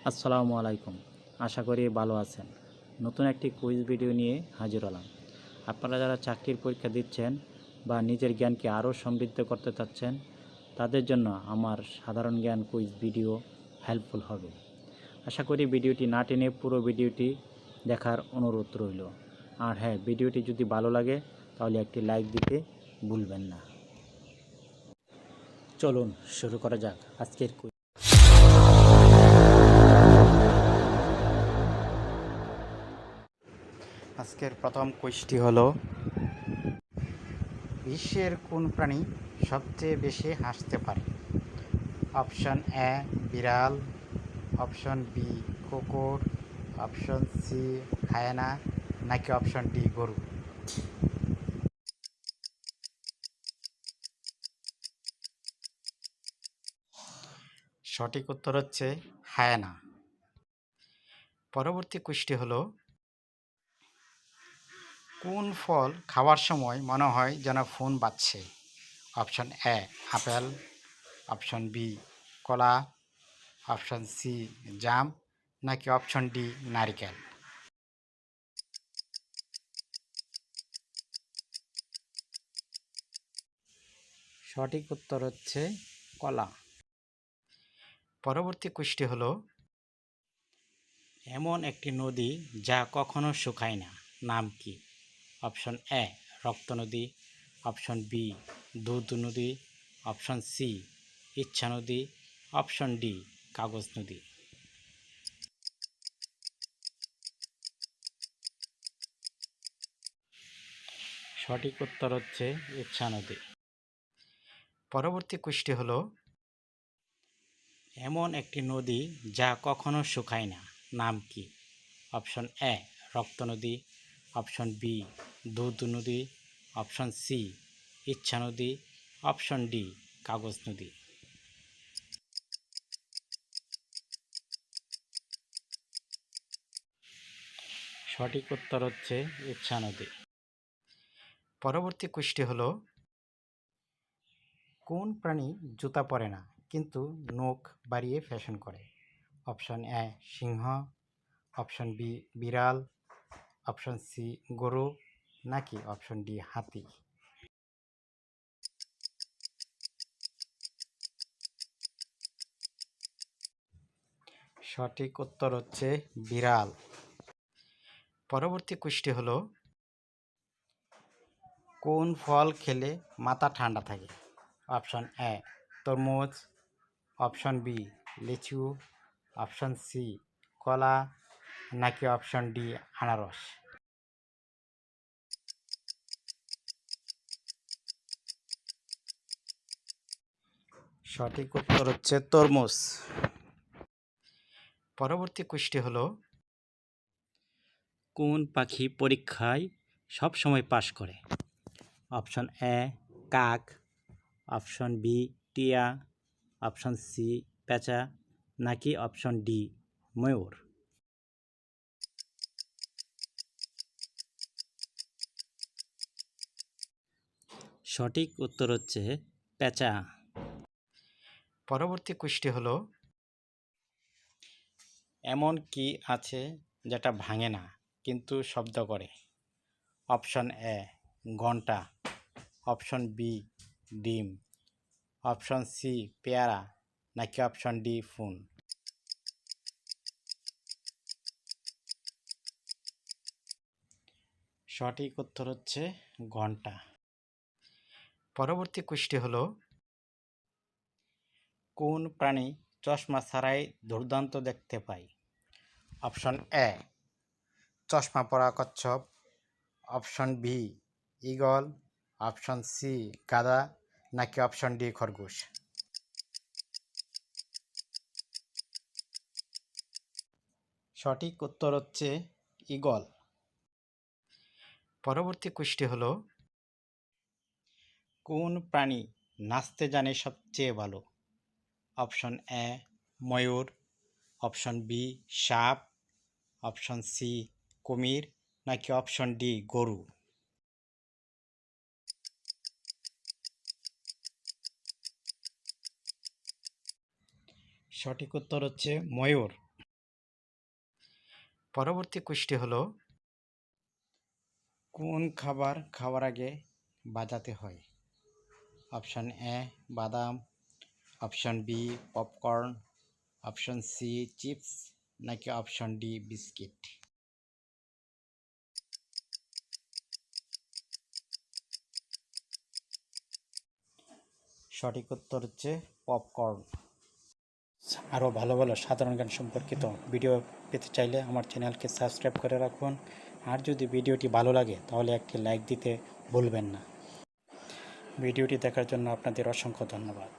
আসসালামু আলাইকুম। আশা করি ভালো আছেন। নতুন একটি কুইজ ভিডিও নিয়ে হাজির হলাম। আপনারা যারা চাকরির পরীক্ষা দিচ্ছেন বা নিজের জ্ঞানকে আরও সমৃদ্ধ করতে চাচ্ছেন, তাদের জন্য আমার সাধারণ জ্ঞান কুইজ ভিডিও হেল্পফুল হবে। আশা করি ভিডিওটি না টেনে পুরো ভিডিওটি দেখার অনুরোধ রইল। আর হ্যাঁ, ভিডিওটি যদি ভালো লাগে তাহলে একটি লাইক দিতে ভুলবেন না। চলুন শুরু করা যাক আজকের কুইজ। আজকের প্রথম কুইজটি হলো, বিশ্বের কোন প্রাণী সবচেয়ে বেশি হাসতে পারে? অপশন এ বিড়াল, অপশন বি কুকুর, অপশন সি হায়েনা, নাকি অপশন ডি গরু? সঠিক উত্তর হচ্ছে হায়েনা। পরবর্তী কুইজটি হলো, কোন ফল খাওয়ার সময় মনে হয় যেন ফোন বাজছে? Option A apple, option B কলা, অপশন সি জাম, নাকি অপশন ডি নারকেল? সঠিক উত্তর হচ্ছে কলা। পরবর্তী কুইজটি হলো, এমন একটি নদী যা কখনো শুকায় না, নাম কি? অপশন এ রক্ত নদী, অপশন বি দুধ নদী, অপশন সি ইচ্ছা নদী, অপশন ডি কাগজ নদী? সঠিক উত্তর হচ্ছে ইচ্ছা নদী। পরবর্তী কুইজটি হলো, এমন একটি নদী যা কখনো শুকায় না, নাম কি? অপশন এ রক্ত নদী, অপশন বি দুধ নদী, অপশন সি ইচ্ছা নদী, অপশন ডি কাগজ নদী? সঠিক উত্তর হচ্ছে ইচ্ছা নদী। পরবর্তী কুইজটি হলো, কোন প্রাণী জুতা পরে না কিন্তু নখ বাড়িয়ে ফ্যাশন করে? অপশন এ সিংহ, অপশন বি বিড়াল, অপশন সি গরু, নাকি অপশন ডি হাতি? সঠিক উত্তর হচ্ছে বিড়াল। পরবর্তী কুইজটি হলো, কোন ফল খেলে মাথা ঠান্ডা থাকে? অপশন এ তরমুজ, অপশন বি লিচু, অপশন সি কলা, নাকি অপশন ডি আনারস? সঠিক উত্তর হচ্ছে তরমুজ। পরবর্তী কুইজটি হলো, কোন পাখি পরীক্ষায় সব সময় পাশ করে? অপশন এ কাক, অপশন বি টিয়া, অপশন সি পেঁচা, নাকি অপশন ডি ময়ূর? সঠিক উত্তর হচ্ছে পেঁচা। পরবর্তী কুইজটি হলো, এমন কি আছে যেটা ভাঙে না কিন্তু শব্দ করে? অপশন এ ঘন্টা, অপশন বি ডিম, অপশন সি পেয়ারা, নাকি অপশন ডি ফোন? সঠিক উত্তর হচ্ছে ঘন্টা। পরবর্তী কুইজটি হলো, কোন প্রাণী চশমা ছাড়াই দুর্দান্ত দেখতে পায়? অপশন এ চশমা পরা কচ্ছপ, অপশন বি ঈগল, অপশন সি গাধা, নাকি অপশন ডি খরগোশ? সঠিক উত্তর হচ্ছে ঈগল। পরবর্তী কুইজটি হলো, কোন প্রাণী নাচতে জানে সবচেয়ে ভালো? অপশন এ ময়ূর, অপশন বি সাপ, অপশন সি কুমির, নাকি অপশন ডি গরু? সঠিক উত্তর হচ্ছে ময়ূর। পরবর্তী কুইজটি হলো, কোন খাবার খাওয়ার আগে বাজাতে হয়? অপশন এ বাদাম, option B popcorn, option C chips, নাকি অপশন ডি বিস্কিট? সঠিক উত্তর হচ্ছে পপকর্ন। আরও ভালো ভালো সাধারণ জ্ঞান সম্পর্কিত ভিডিও পেতে চাইলে আমার চ্যানেলকে সাবস্ক্রাইব করে রাখুন। আর যদি ভিডিওটি ভালো লাগে তাহলে একটি লাইক দিতে ভুলবেন না। ভিডিওটি দেখার জন্য আপনাদের অসংখ্য ধন্যবাদ।